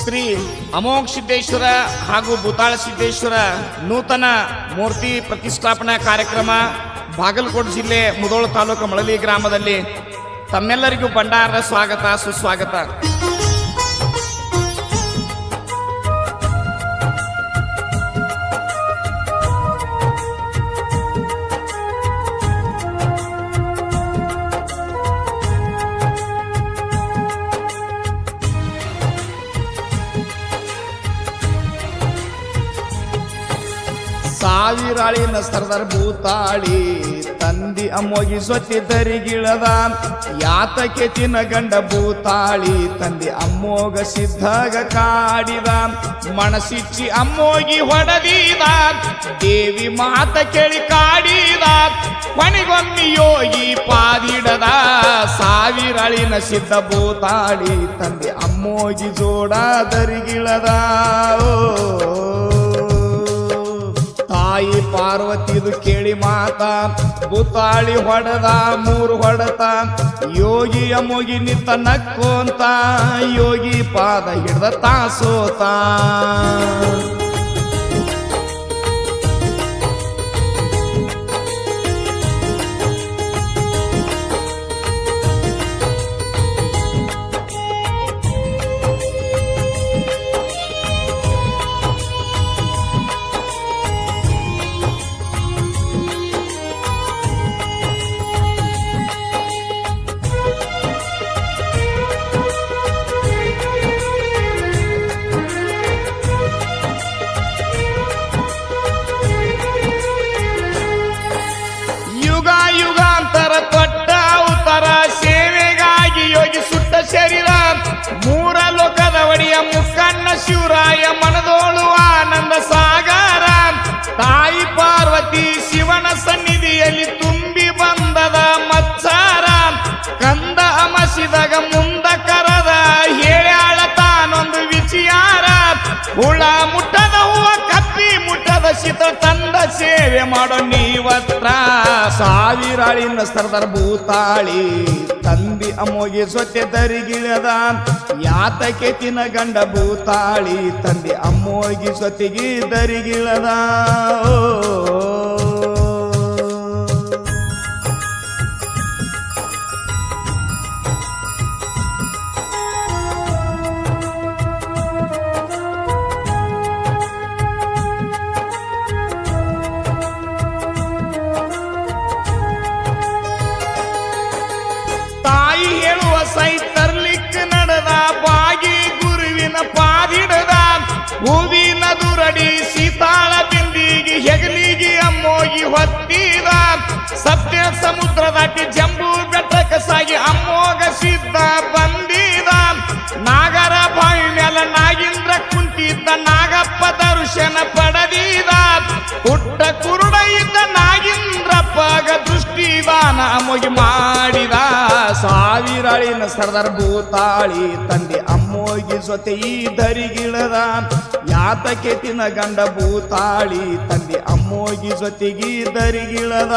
ಶ್ರೀ ಅಮೋಘ ಸಿದ್ದೇಶ್ವರ ಹಾಗೂ ಭೂತಾಳ ಸಿದ್ದೇಶ್ವರ ನೂತನ ಮೂರ್ತಿ ಪ್ರತಿಷ್ಠಾಪನಾ ಕಾರ್ಯಕ್ರಮ ಬಾಗಲಕೋಟೆ ಜಿಲ್ಲೆ ಮುಧೋಳ ತಾಲೂಕು ಮಳಲಿ ಗ್ರಾಮದಲ್ಲಿ ತಮ್ಮೆಲ್ಲರಿಗೂ ಭಂಡಾರದ ಸ್ವಾಗತ ಸುಸ್ವಾಗತ. ಸಾವಿರಾಳಿನ ಸರ್ದಾರ್ ಭೂತಾಳಿ ತಂದಿ ಅಮ್ಮೋಗಿ ಸ್ವತಿ ದರಿಗಿಳದ ಯಾತಕ್ಕೆ ತಿನಗಂಡ ಭೂತಾಳಿ ತಂದಿ ಅಮ್ಮೋಗ ಸಿದ್ಧಾಗ ಕಾಡಿದ ಮನಸಿಚ್ಚಿ ಅಮ್ಮೋಗಿ ಹೊಡೆದಿದ ದೇವಿ ಮಾತ ಕೇಳಿ ಕಾಡಿದ ಕೊನೆಗೊಮ್ಮೆ ಯೋಗಿ ಪಾದಿಡದ ಸಾವಿರಾಳಿನ ಸಿದ್ಧ ಭೂತಾಳಿ ತಂದಿ ಅಮ್ಮೋಗಿ ಜೋಡ ದರಿಗಿಳದ ತಾಯಿ ಪಾರ್ವತಿದು ಕೇಳಿ ಮಾತ ಭೂತಾಳಿ ಹೊಡೆದ 3 ಹೊಡೆತ ಯೋಗಿಯ ಮುಗಿ ನಿಂತ ನಕ್ಕೋಂತ ಯೋಗಿ ಪಾದ ಹಿಡ್ದ ತಾಸೋತ ಶರೀರ 3 ಲೋಕದ ಒಡೆಯ ಮುಕ್ಕಣ್ಣ ಶಿವರಾಯ ಮನದೋಳು ಆನಂದ ಸಾಗರ ತಾಯಿ ಪಾರ್ವತಿ ಶಿವನ ಸನ್ನಿಧಿಯಲ್ಲಿ ತುಂಬಿ ಬಂದದ ಮತ್ಸರ ಕಂದ ಅಮಸಿದಾಗ ಮುಂದ ಕರದ ಹೇಳ್ಯಾಳ ತಾನೊಂದು ವಿಚಾರ ಹುಳ ಮುಟ್ಟದ ಹೂವ ಕಪ್ಪಿ ಮುಟ್ಟದ ಶೀತ ತಂದ ಸೇವೆ ಮಾಡೋ ನೀವತ್ರ ಸಾವಿರಾಳಿನ ಸರ್ದಾರ್ ಭೂತಾಳಿ ತಂದಿ ಅಮ್ಮೋಗಿ ಸ್ವತೆ ದರಿಗಿಳದ ಯಾತಕ್ಕೆ ತಿನಗಂಡ ಭೂತಾಳಿ ತಂದಿ ಅಮ್ಮೋಗಿ ಸ್ವತಿಗೆ ದರಿಗಿಳದ ತಾಯಿ ಹೇಳುವ ಸೈ ತರ್ಲಿಕ್ಕೆ ನಡೆದ ಬಾಗಿ ಗುರುವಿನ ಪಾದಿಡದ ಹೂವಿನ ದುರಡಿ ಸೀತಾಳ ಬಿಂದಿಗೆ ಹೆಗಲಿಗೆ ಅಮ್ಮೋಗಿ ಹೊತ್ತಿದ ಸತ್ಯ ಸಮುದ್ರ ದಾಟಿ ಜಂಬೂ ಬೆಟ್ಟಕ್ಕೆ ಸಾಗಿ ಅಮ್ಮೋಗ ಸಿದ್ಧ ಬಂದಿದ ನಾಗರ ಬಾವಿ ಮೇಲ ನಾಗೇಂದ್ರ ಕುಂತಿದ್ದ ನಾಗಪ್ಪ ದರ್ಶನ ಪಡೆದಿದ ಪುಟ್ಟ ಕುರುಡ ಇದ್ದ ನಾಗೇಂದ್ರಪ್ಪಗ ದೃಷ್ಟಿದಾನ ಅಮ್ಮೋಗಿ ಮಾಡಿದ ಸಾವಿರಾಳಿನ ಸರ್ದಾರ್ ಭೂತಾಳಿ ತಂದೆ ಅಮ್ಮೋಗಿ ಸ್ವತೆ ಈ ದರಿಗಿಳದ ಯಾತಕ್ಕೆ ತಿನಗಂಡ ಭೂತಾಳಿ ತಂದೆ ಅಮ್ಮೋಗಿ ಸ್ವತಿಗೆ ದರಿಗಿಳದ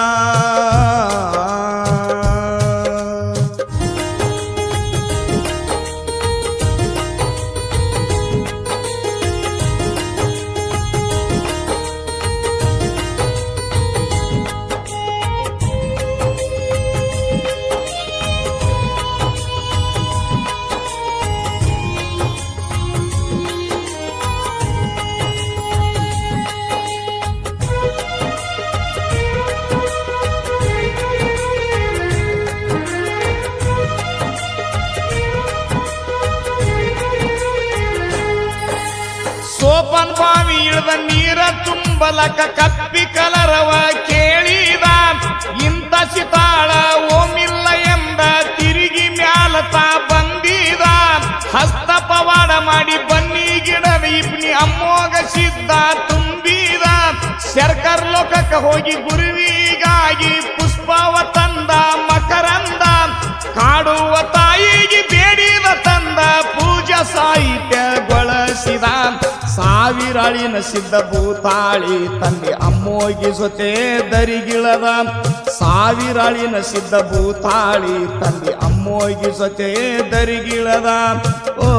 ಸೋಪನ್ ಬಾವಿ ಇಳಿದ ನೀರ ತುಂಬಲಕ ಕಪ್ಪಿ ಕಲರವ ಕೇಳಿದ ಇಂಥ ಸಿತಾಳ ಓಮಿಲ್ಲ ಎಂದ ತಿರುಗಿ ಮ್ಯಾಲತ ಬಂದಿದ ಹಸ್ತ ಪವಾಡ ಮಾಡಿ ಬನ್ನಿ ಗಿಡದ ಇಬ್ನಿ ಅಮ್ಮೋಗ ಸಿದ್ಧ ತುಂಬಿದ ಶರ್ಕರ್ ಲೋಕಕ್ಕೆ ಹೋಗಿ ಗುರುವಿಗಾಗಿ ಪುಷ್ಪವ ತಂದ ಮಕರಂದ ಕಾಡುವ ತಾಯಿಗೆ ಬೇಡಿದ ತಂದ ಪೂಜಾ ಸಾಹಿತ್ಯಗೊಳಿಸಿದ ಸಾವಿರಾಳಿನ ಸಿದ್ಧ ಭೂತಾಳಿ ತಂದೆ ಅಮ್ಮೋಗಿ ಸ್ವತೆ ದರಿಗಿಳದ ಸಾವಿರಾಳಿನ ಸಿದ್ಧ ಭೂತಾಳಿ ತಂದೆ ಅಮ್ಮೋಗಿ ಸ್ವತೆ ದರಿಗಿಳದ ಓ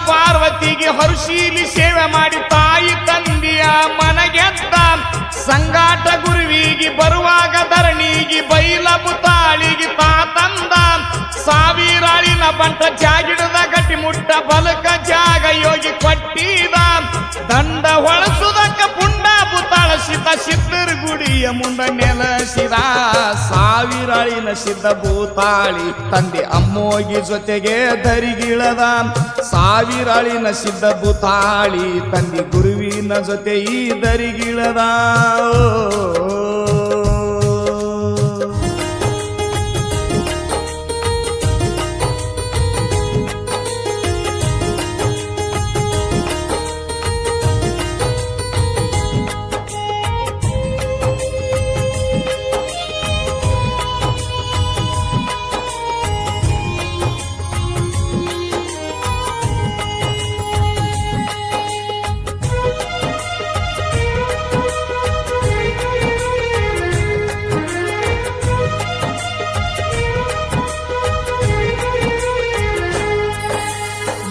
ಪಾರ್ವತಿಗೆ ಹರುಶೀಲಿ ಸೇವೆ ಮಾಡಿ ತಾಯಿ ತಂದೆಯ ಮನಗೆದ್ದ. ಸಂಗಾಟ ಗುರುವಿಗೆ ಬರುವಾಗ ಧರಣಿಗೆ ಬೈಲ ಬುತಾಳಿಗೆ ತಾತಂದ. ಸಾವಿರಾಳಿನ ಬಂಟ ಜಾಗಿಡದ ಗಟ್ಟಿ ಮುಟ್ಟ ಬಲಕ ಜಾಗ ಯೋಗಿ ಕೊಟ್ಟಿದ. ದಂಡ ಹೊಳಸುದಕ್ಕ ಪುಂಡ ಬುತಾಳಸಿದ ಸಿದ್ಧರ ಗುಡಿಯ ಮುಂದ ನೆಲಸಿದ. ಸಾವಿರಾಳಿನ ಸಿದ್ಧ ಭೂತಾಳಿ ತಂದೆ ಅಮ್ಮೋಗಿ ಜೊತೆಗೆ ಧರಿಗಿಳದ. ಸಾವಿರಾಳಿನ ಸಿದ್ಧ ಭೂತಾಳಿ ತಂದೆ ಗುರುವಿನ ಜೊತೆ ಈ ಧರಿಗಿಳದ.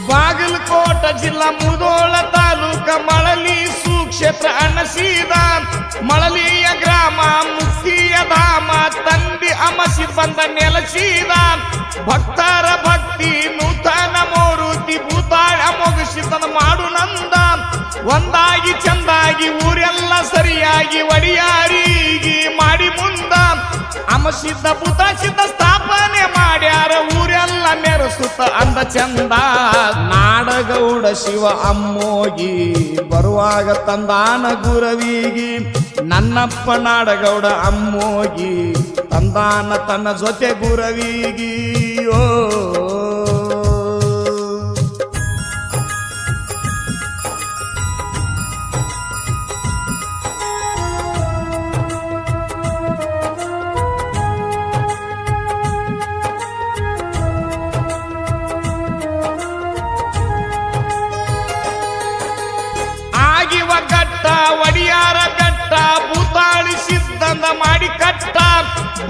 ಬಾಗಲಕೋಟ ಜಿಲ್ಲಾ ಮುಧೋಳ ತಾಲೂಕ ಮಳಲಿ ಸುಕ್ಷೇತ್ರ ಅನಸೀದ. ಮಳಲಿಯ ಗ್ರಾಮ ಮುಕ್ತಿಯ ಧಾಮ ತಂದಿ ಅಮಸಿ ಬಂದ ನೆಲಸೀದ. ಭಕ್ತರ ಭಕ್ತಿ ನೂತನ ಮೂರುತಿ ಭೂತಾಳ ಮೊಗಸಿತನ ಮಾಡು ನಂದ. ಒಂದಾಗಿ ಚಂದಾಗಿ ಊರೆಲ್ಲ ಸರಿಯಾಗಿ ಒಡಿಯಾರಿಗೆ ಮಾಡಿ ಮುಂದ. ಅಮಸಿದ್ದ ಭೂತಾಸಿದ್ದ ಸ್ಥಾಪನೆ ಮಾಡ್ಯಾರ ಊರೆಲ್ಲ ಮೆರೆಸುತ್ತ ಅಂದ ಚಂದ. ನಾಡಗೌಡ ಶಿವ ಅಮ್ಮೋಗಿ ಬರುವಾಗ ತಂದಾನ ಗುರವಿಗಿ. ನನ್ನಪ್ಪ ನಾಡಗೌಡ ಅಮ್ಮೋಗಿ ತಂದಾನ ತನ್ನ ಜೊತೆ ಗುರವಿಗಿ. ಓ ಗಟ್ಟ ಒಡಿಯಾರ ಬೆಟ್ಟ ಭೂತಾಳಿ ಸಿದ್ಧಂದ ಮಾಡಿ ಕಟ್ಟ.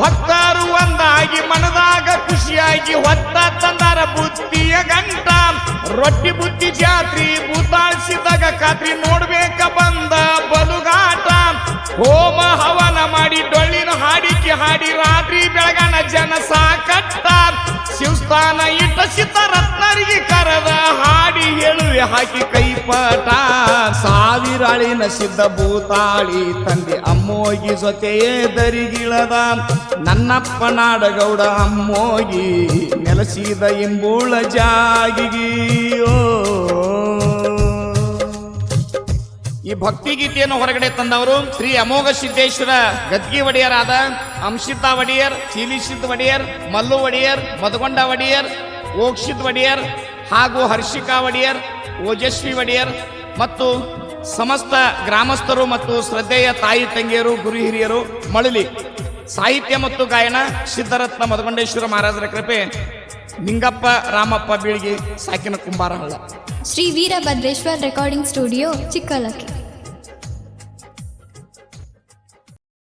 ಭಕ್ತರು ಒಂದಾಗಿ ಮನದಾಗ ಖುಷಿಯಾಗಿ ಹೊತ್ತ ತಂದಾರ ಬುತ್ತಿಯ ಗಂಟ. ರೊಟ್ಟಿ ಬುತ್ತಿ ಜಾತ್ರಿ ಭೂತಾಳಿಸಿದಾಗ ಖಾತ್ರಿ ನೋಡ್ಬೇಕ ಬಂದ ಬಲುಗಾಟ. ಹೋಮ ಹವನ ಮಾಡಿ ಡೊಳ್ಳಿನ ಹಾಡಿಕೆ ಹಾಡಿ ರಾತ್ರಿ ಬೆಳಗನ ಜನ ಸಾಕಟ್ಟ. ಶಿವಸ್ಥಾನ ಇಟ್ಟ ಸಿದ್ಧ ರತ್ನರಿಗೆ ಕರೆದ ಹಾಡಿ ಹೇಳುವೆ ಹಾಕಿ ಕೈಪಟ. ಸಾವಿರಾಳಿನ ಸಿದ್ಧ ಭೂತಾಳಿ ತಂದೆ ಅಮ್ಮೋಗಿ ಜೊತೆಯೇ ಧರಿಗಿಳದ. ನನ್ನಪ್ಪ ನಾಡಗೌಡ ಅಮ್ಮೋಗಿ ನೆಲಸಿದ ಇಂಬೂಳ ಜಾಗಿಗಿಯೋ. ಈ ಭಕ್ತಿಗೀತೆಯನ್ನು ಹೊರಗಡೆ ತಂದವರು ಶ್ರೀ ಅಮೋಘ ಸಿದ್ದೇಶ್ವರ ಗದ್ಗಿ ಒಡೆಯರಾದ ಅಂಶಿತಾ ಒಡೆಯರ್, ಚೀಲಿಸಿದ್ದ ಒಡೆಯರ್, ಮಲ್ಲು ಒಡೆಯರ್, ಮದಗೊಂಡ ಒಡೆಯರ್, ಓಕ್ಷಿತ್ ಒಡೆಯರ್ ಹಾಗೂ ಹರ್ಷಿಕಾ ಒಡೆಯರ್, ಓಜಸ್ವಿ ಒಡೆಯರ್ ಮತ್ತು ಸಮಸ್ತ ಗ್ರಾಮಸ್ಥರು ಮತ್ತು ಶ್ರದ್ಧೆಯ ತಾಯಿ ತಂಗಿಯರು, ಗುರು ಹಿರಿಯರು, ಮಳಲಿ. ಸಾಹಿತ್ಯ ಮತ್ತು ಗಾಯನ ಸಿದ್ಧರತ್ನ ಮದಗೊಂಡೇಶ್ವರ ಮಹಾರಾಜರ ಕೃಪೆ. ನಿಂಗಪ್ಪ ರಾಮಪ್ಪ ಬೀಳ್ಗಿ, ಸಾಕಿನ ಕುಂಬಾರಹಳ್ಳ. Shri Veerabhadreshwar recording studio, Chikkalakki.